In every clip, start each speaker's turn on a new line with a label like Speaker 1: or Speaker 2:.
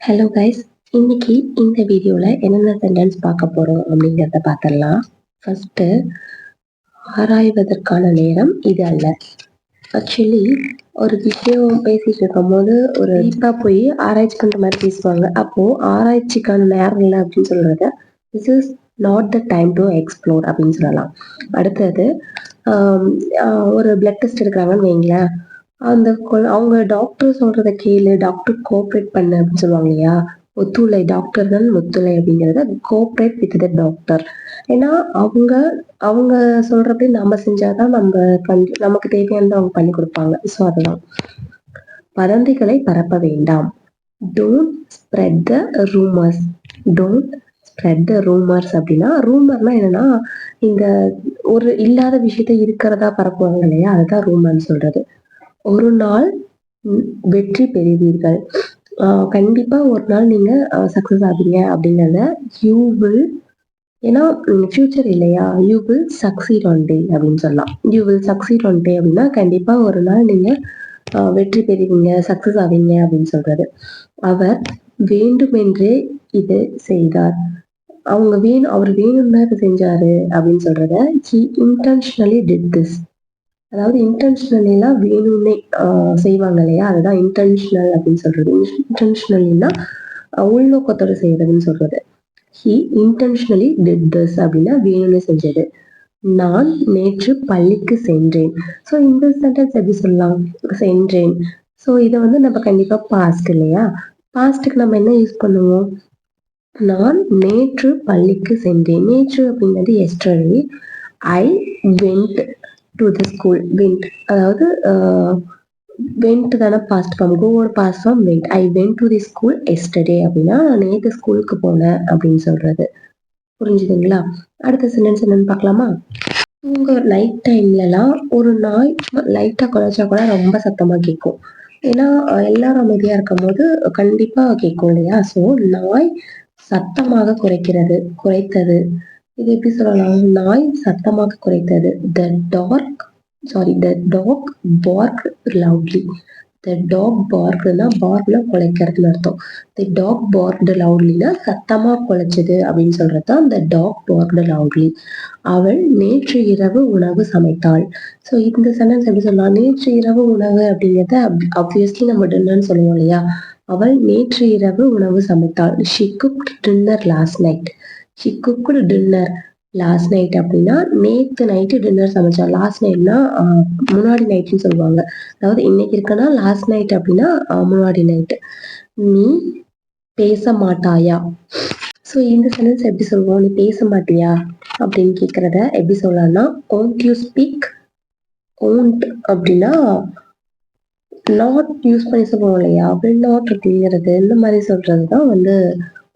Speaker 1: Hello guys, இன்னைக்கு இந்த வீடியோவில் என்னென்ன சென்டென்ஸ் பார்க்க போகிறோம் அப்படிங்கிறத பார்த்துடலாம். ஃபர்ஸ்ட்டு, ஆராய்வதற்கான நேரம் இது அல்ல. ஆக்சுவலி ஒரு விஷயம் பேசிகிட்டு இருக்கும்போது ஒரு டீப்பாக போய் ஆராய்ச்சி பண்ணுற மாதிரி பேசுவாங்க. அப்போது ஆராய்ச்சிக்கான நேரம் இல்லை அப்படின்னு சொல்கிறத this is not the time to explore அப்படின்னு சொல்லலாம். அடுத்தது, ஒரு பிளட் டெஸ்ட் எடுக்கிறாங்கன்னு வைங்களேன். அவங்க டாக்டர் சொல்றத கேளு, டாக்டர் கோஆப்ரேட் பண்ணு அப்படின்னு சொல்லுவாங்க இல்லையா? ஒத்துழை, டாக்டர்கள் ஒத்துழை அப்படிங்கிறத கோஆப்ரேட் வித் த டாக்டர். ஏன்னா அவங்க சொல்றபடி நம்ம செஞ்சாதான் நமக்கு தேவையானதை அவங்க பண்ணி கொடுப்பாங்க. ஸோ அதுதான். வதந்திகளை பரப்ப வேண்டாம். Don't spread the rumours. Don't spread the rumours அப்படின்னா, ரூமர்னா என்னன்னா, இங்க ஒரு இல்லாத விஷயத்த இருக்கிறதா பரப்புவாங்க இல்லையா? அதுதான் ரூமர்னு சொல்றது. ஒரு நாள் வெற்றி பெறுவீர்கள். கண்டிப்பா ஒரு நாள் நீங்க சக்சஸ் ஆவீங்க அப்படிங்கிறத யூ வில், ஏன்னா ஃபியூச்சர் இல்லையா? You will succeed on day அப்படின்னு சொல்லலாம். You will succeed on day அப்படின்னா கண்டிப்பா ஒரு நாள் நீங்க வெற்றி பெறுவீங்க, சக்சஸ் ஆவீங்க அப்படின்னு சொல்றது. அவர் வேண்டுமென்றே இது செய்தார். அவர் வேணும்னா இதை செஞ்சாரு அப்படின்னு சொல்றத he intentionally did this. அதாவது இன்டென்ஷனலிலாம் வேணும்னே செய்வாங்க இல்லையா? அதுதான் இன்டென்ஷனல் அப்படின்னு சொல்றது. இன்டென்ஷனலினா உள்நோக்கத்தோட செய்யறதுன்னு சொல்றது. ஹி இன்டென்ஷனலி டிட் திஸ் அப்படின்னா வேணும்னு செஞ்சது. நான் நேற்று பள்ளிக்கு சென்றேன். ஸோ இந்த சென்டென்ஸ் எப்படி சொல்லலாம்? சென்றேன். ஸோ இதை நம்ம கண்டிப்பா பாஸ்ட் இல்லையா? பாஸ்ட்டுக்கு நம்ம என்ன யூஸ் பண்ணுவோம்? நான் நேற்று பள்ளிக்கு சென்றேன். நேற்று அப்படிங்கிறது yesterday. I went to the school. Went அதாவது வெண்ட் தானே பாஸ்ட் ஃபார்ம். கோவோட past form went. I went to the school yesterday அப்படின்னா நேற்று ஸ்கூலுக்கு போனேன் அப்படின்னு சொல்றது. புரிஞ்சுதுங்களா? அடுத்த சென்டென்ஸ் என்னன்னு பார்க்கலாமா? உங்க நைட் டைம்லலாம் ஒரு நாய் லைட்டா குலைச்சா கூட ரொம்ப சத்தமா கேட்கும். ஏன்னா எல்லாரும் அமைதியா இருக்கும் போது கண்டிப்பா கேட்கும் இல்லையா? ஸோ நாய் சத்தமாக குறைத்தது. இது எப்படி சொல்லலாம்? நாய் சத்தமாக குறைத்தது. The dog barked loudly. The dog barkedனா barkனா குலைக்கிறதுன்னு அர்த்தம். The dog barked loudlyனா சத்தமா குலைச்சது அப்படின்னு சொல்றதுதான் the dog barked loudly. அவள் நேற்று இரவு உணவு சமைத்தாள். ஸோ இந்த சென்டென்ஸ் எப்படி சொல்லலாம்? நேற்று இரவு உணவு அப்படிங்கிறத ஆப்வியஸ்லி நம்ம டின்னர்னு சொல்லுவோம் இல்லையா? அவள் நேற்று இரவு உணவு சமைத்தாள். She cooked dinner last night. She cooked dinner last night அப்படின்னா நேற்று நைட்டு டின்னர் சமைச்சா. லாஸ்ட் நைட்னா முன்னாடி நைட்னு சொல்லுவாங்க. அதாவது இன்னைக்கு இருக்குன்னா லாஸ்ட் நைட் அப்படின்னா முன்னாடி நைட்டு. நீ பேச மாட்டாயா? ஸோ இந்த சென்டென்ஸ் எப்படி சொல்லுவோம்? நீ பேச மாட்டியா அப்படின்னு கேட்கறத எப்படி சொல்லலாம்னா, won't you speak? won't அப்படின்னா நாட் யூஸ் பண்ணி சொல்லுவோம் இல்லையா? will not அப்படிங்கிறது இந்த மாதிரி சொல்றது தான்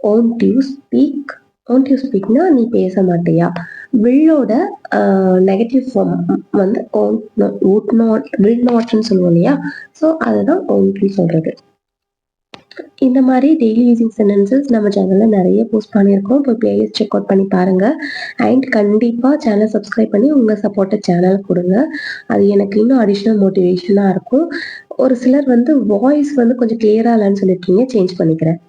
Speaker 1: won't you speak. won't you speakனா நீ பேச மாட்டியா. willோட negative form would not, will notன்னு சொல்லுவோம் இல்லையா? ஸோ அதுதான் won't சொல்றது. இந்த மாதிரி டெய்லி யூசிங் சென்டென்சஸ் நம்ம சேனல்ல நிறைய போஸ்ட் பண்ணியிருக்கோம். இப்போ பிளேலிஸ்ட் செக் அவுட் பண்ணி பாருங்க. அண்ட் கண்டிப்பா சேனல் சப்ஸ்கிரைப் பண்ணி உங்க சப்போர்ட்டை சேனல் கொடுங்க. அது எனக்கு இன்னும் அடிஷ்னல் மோட்டிவேஷனா இருக்கும். ஒரு சிலர் வாய்ஸ் கொஞ்சம் கிளியரா இல்லைன்னு சொல்லியிருக்கீங்க, சேஞ்ச் பண்ணிக்கிறேன்.